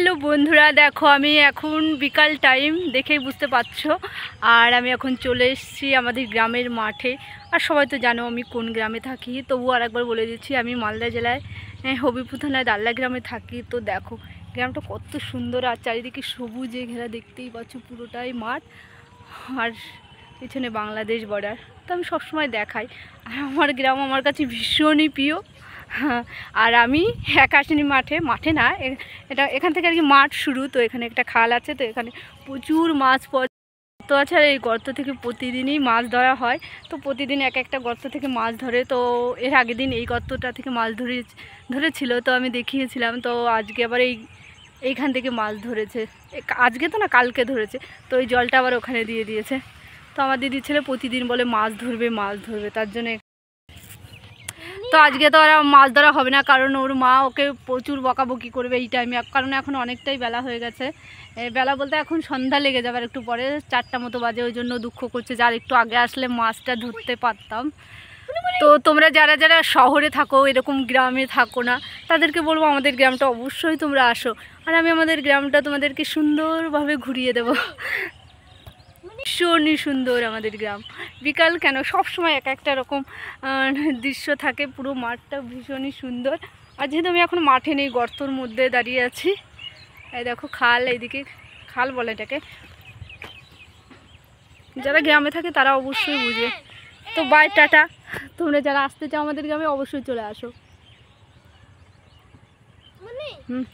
Hello বন্ধুরা, দেখো আমি এখন বিকাল টাইম দেখেই বুঝতে পারছো। আর আমি এখন চলে এসেছি আমাদের গ্রামের মাঠে। আর সবাই তো জানো আমি কোন গ্রামে থাকি, তবু আর একবার বলে দিচ্ছি আমি মালদা জেলায় হবিপুর থানায় দাল্লা গ্রামে থাকি। তো দেখো গ্রামটা কত সুন্দর, আর চারিদিকে সবুজে ঘেরা, দেখতেই পাচ্ছ পুরোটাই মাঠ, আর পিছনে বাংলাদেশ বর্ডার। তো আমি সবসময় দেখাই, আর আমার গ্রাম আমার কাছে ভীষণই প্রিয়। হ্যাঁ, আর আমি একা আসিনি মাঠে না, এটা এখান থেকে আর কি মাঠ শুরু। তো এখানে একটা খাল আছে, তো এখানে প্রচুর মাছ গর্ত আছে, আর এই গর্ত থেকে প্রতিদিনই মাছ ধরা হয়। তো প্রতিদিন এক একটা গর্ত থেকে মাছ ধরে। তো এর আগের দিন এই গর্তটা থেকে মাছ ধরেছিল, তো আমি দেখিয়েছিলাম। তো আজকে আবার এইখান থেকে মাছ ধরেছে, আজকে তো না কালকে ধরেছে। তো এই জলটা আবার ওখানে দিয়ে দিয়েছে। তো আমার দিদির ছেলে প্রতিদিন বলে মাছ ধরবে, তার জন্য। তো আজকে তো আর মাছ ধরা হবে না, কারণ ওর মা ওকে প্রচুর বকাবকি করবে এই টাইমে, কারণ এখন অনেকটাই বেলা হয়ে গেছে। বেলা বলতে এখন সন্ধ্যা লেগে যাবে, আর একটু পরে 4টা মতো বাজে। ওই জন্য দুঃখ করছে, যার একটু আগে আসলে মাছটা ধরতে পারতাম। তো তোমরা যারা যারা শহরে থাকো, এরকম গ্রামে থাকো না, তাদেরকে বলবো আমাদের গ্রামটা অবশ্যই তোমরা আসো, আর আমি আমাদের গ্রামটা তোমাদেরকে সুন্দরভাবে ঘুরিয়ে দেবো। ভীষণই সুন্দর আমাদের গ্রাম। বিকাল কেন, সব সময় এক একটা রকম দৃশ্য থাকে, পুরো মাঠটা ভীষণই সুন্দর। আর যেহেতু আমি এখন মাঠে নেই, গর্তর মধ্যে দাঁড়িয়ে আছি। এই দেখো খাল, এইদিকে খাল বলে এটাকে, যারা গ্রামে থাকে তারা অবশ্যই বুঝে। তো বাই, টাটা। তোমরা যারা আসতে চাও আমাদের গ্রামে অবশ্যই চলে আসো। হুম।